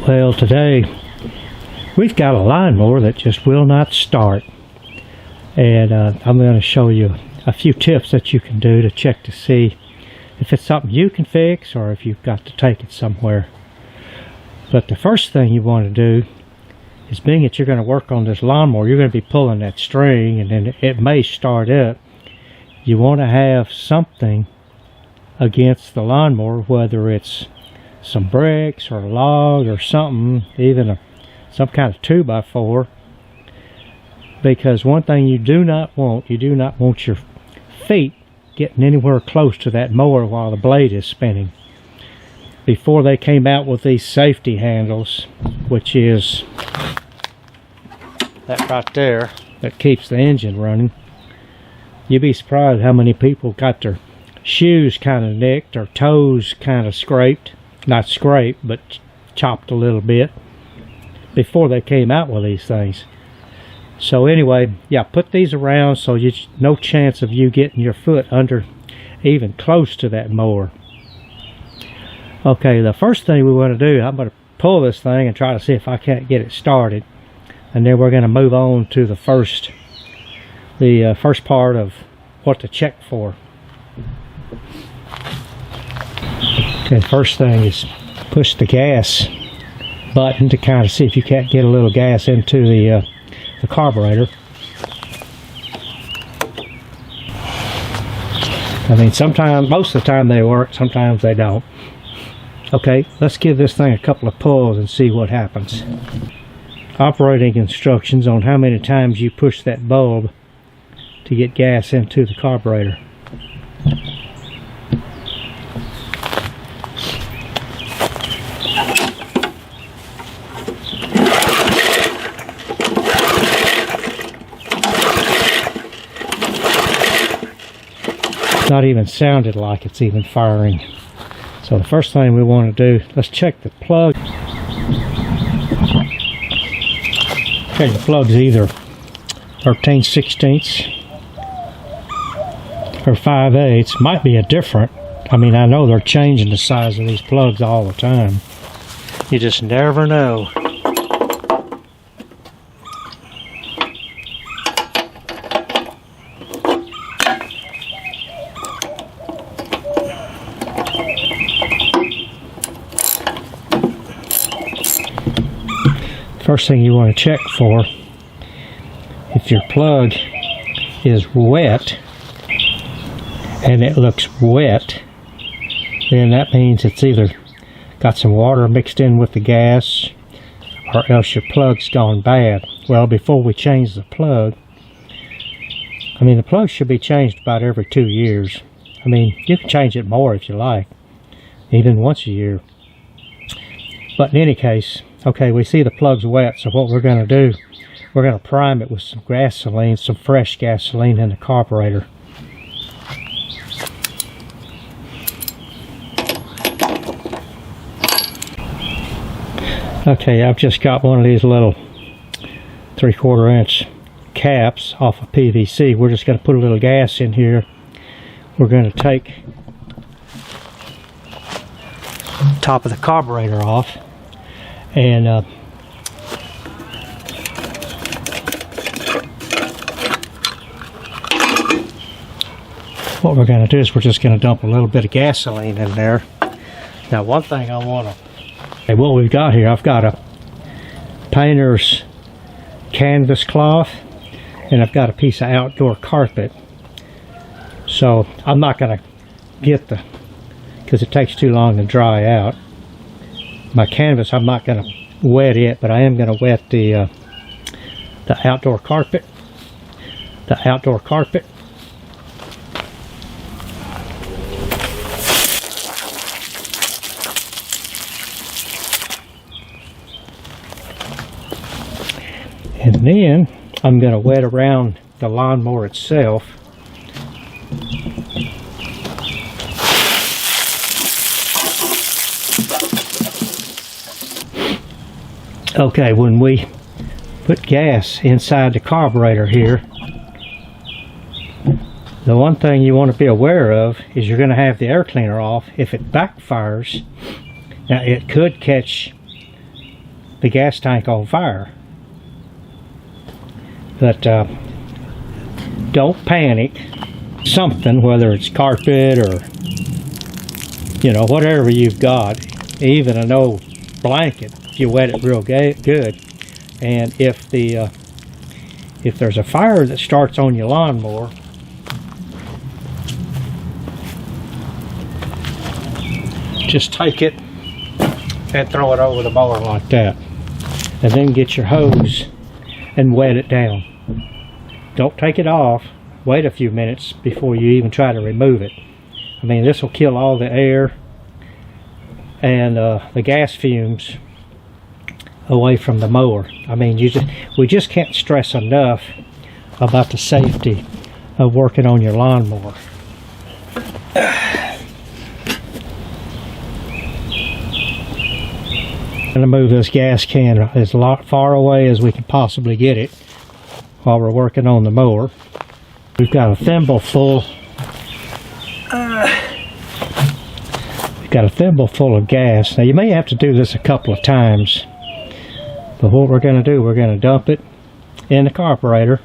Well, today we've got a lawnmower that just will not start, and I'm going to show you a few tips that you can do to check to see if it's something you can fix or if you've got to take it somewhere. But the first thing you want to do is, being that you're going to work on this lawnmower, you're going to be pulling that string and then it may start up. You want to have something against the lawnmower, whether it's some bricks or a log or something, even some kind of 2x4, because one thing you do not want your feet getting anywhere close to that mower while the blade is spinning. Before they came out with these safety handles, which is that right there that keeps the engine running, you'd be surprised how many people got their shoes kind of nicked or toes kind of scraped. Not scraped, but chopped a little bit before they came out with these things. So anyway, yeah, put these around so you no chance of you getting your foot under even close to that mower. Okay, the first thing we want to do, I'm going to pull this thing and try to see if I can't get it started, and then we're going to move on to the first part of what to check for. Okay, first thing is push the gas button to kind of see if you can't get a little gas into the carburetor. I mean, sometimes, most of the time they work, sometimes they don't. Okay, let's give this thing a couple of pulls and see what happens. Operating instructions on how many times you push that bulb to get gas into the carburetor. Not even sounded like it's even firing. So the first thing we want to do, let's check the plug. Okay, the plug's either 13/16 or 5/8. Might be a different. I mean, I know they're changing the size of these plugs all the time. You just never know. First thing you want to check for, if your plug is wet and it looks wet, then that means it's either got some water mixed in with the gas or else your plug's gone bad. Well, before we change the plug, I mean, the plug should be changed about every 2 years. I mean, you can change it more if you like, even once a year. But in any case, okay, we see the plug's wet, so what we're going to do, we're going to prime it with some gasoline, some fresh gasoline in the carburetor. Okay, I've just got one of these little 3/4 inch caps off of PVC. We're just going to put a little gas in here. We're going to take the top of the carburetor off, and what we're going to do is we're just going to dump a little bit of gasoline in there. Now, one thing I want to, okay, what we've got here, I've got a painter's canvas cloth and I've got a piece of outdoor carpet. So I'm not going to get because it takes too long to dry out. My canvas, I'm not going to wet it, but I am going to wet the outdoor carpet. The outdoor carpet. And then I'm going to wet around the lawnmower itself. Okay, when we put gas inside the carburetor here, the one thing you want to be aware of is you're going to have the air cleaner off. If it backfires, now it could catch the gas tank on fire. But don't panic. Something, whether it's carpet or, you know, whatever you've got, even an old blanket, you wet it real good. And if there's a fire that starts on your lawnmower, just take it and throw it over the mower like that, and then get your hose and wet it down. Don't take it off. Wait a few minutes before you even try to remove it. I mean, this will kill all the air and the gas fumes away from the mower. I mean, we just can't stress enough about the safety of working on your lawnmower. I'm going to move this gas can as far away as we can possibly get it while we're working on the mower. We've got a thimble full. We've got a thimble full of gas. Now you may have to do this a couple of times, but what we're going to do, we're going to dump it in the carburetor.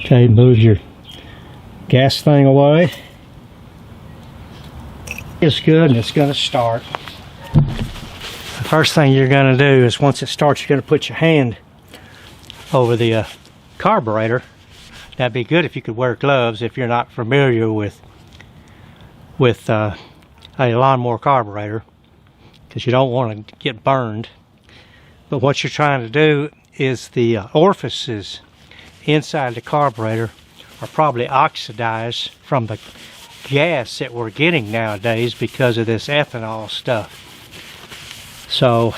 Okay, move your gas thing away. It's good, and it's going to start. The first thing you're going to do is, once it starts, you're going to put your hand over the carburetor. That'd be good if you could wear gloves if you're not familiar with a lawnmower carburetor, because you don't want to get burned. But what you're trying to do is the orifices inside the carburetor are probably oxidized from the gas that we're getting nowadays because of this ethanol stuff. So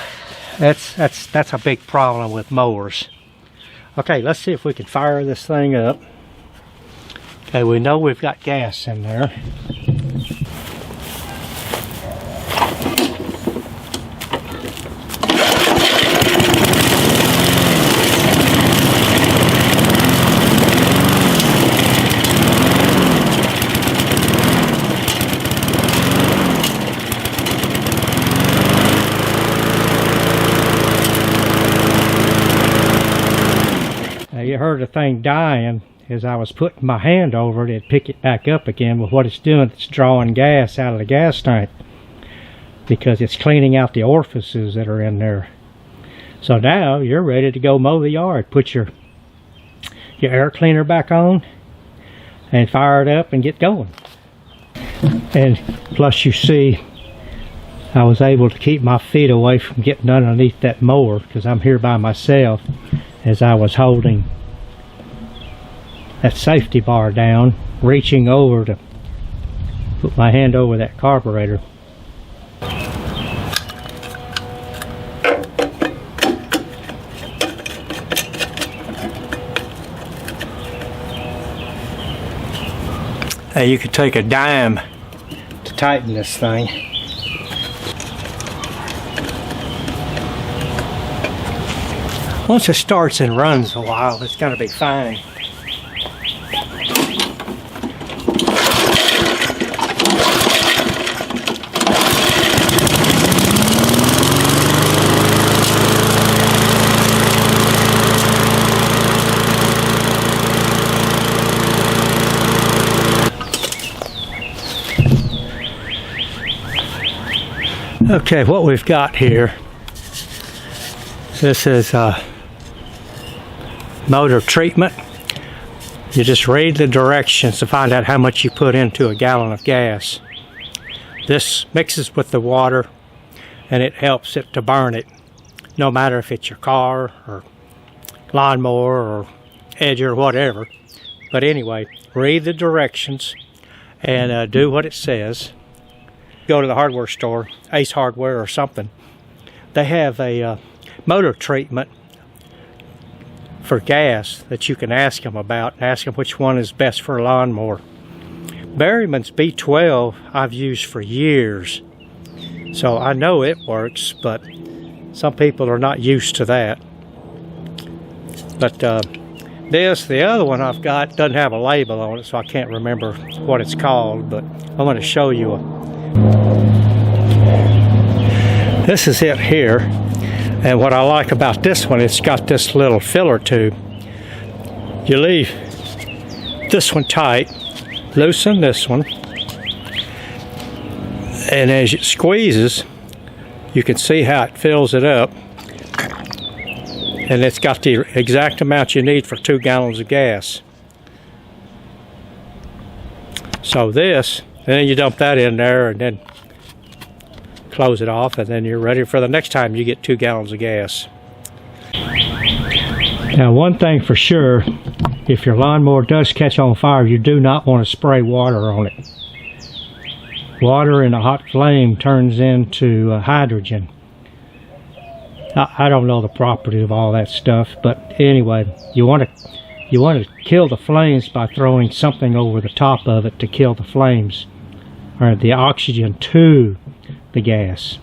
that's a big problem with mowers. Okay, let's see if we can fire this thing up. Okay, we know we've got gas in there. You heard the thing dying. As I was putting my hand over it, it'd pick it back up again. With what it's doing, it's drawing gas out of the gas tank because it's cleaning out the orifices that are in there. So now you're ready to go mow the yard. Put your air cleaner back on and fire it up and get going. And plus, you see, I was able to keep my feet away from getting underneath that mower because I'm here by myself, as I was holding that safety bar down, reaching over to put my hand over that carburetor. Hey, you could take a dime to tighten this thing. Once it starts and runs a while, it's going to be fine. Okay, what we've got here, this is motor treatment. You just read the directions to find out how much you put into a gallon of gas. This mixes with the water and it helps it to burn it, no matter if it's your car or lawnmower or edger or whatever. But anyway, read the directions and do what it says. Go to the hardware store, Ace Hardware or something. They have a motor treatment for gas that you can ask them about. Ask them which one is best for a lawnmower. Berryman's B12 I've used for years, so I know it works, but some people are not used to that. But the other one I've got doesn't have a label on it, so I can't remember what it's called, but I'm going to show you This is it here, and what I like about this one, it's got this little filler tube. You leave this one tight, loosen this one, and as it squeezes, you can see how it fills it up, and it's got the exact amount you need for 2 gallons of gas. So this, and then you dump that in there and then close it off, and then you're ready for the next time you get 2 gallons of gas. Now, one thing for sure, if your lawnmower does catch on fire, you do not want to spray water on it. Water in a hot flame turns into hydrogen. I don't know the property of all that stuff, but anyway, you want to kill the flames by throwing something over the top of it to kill the flames, or the oxygen to the gas.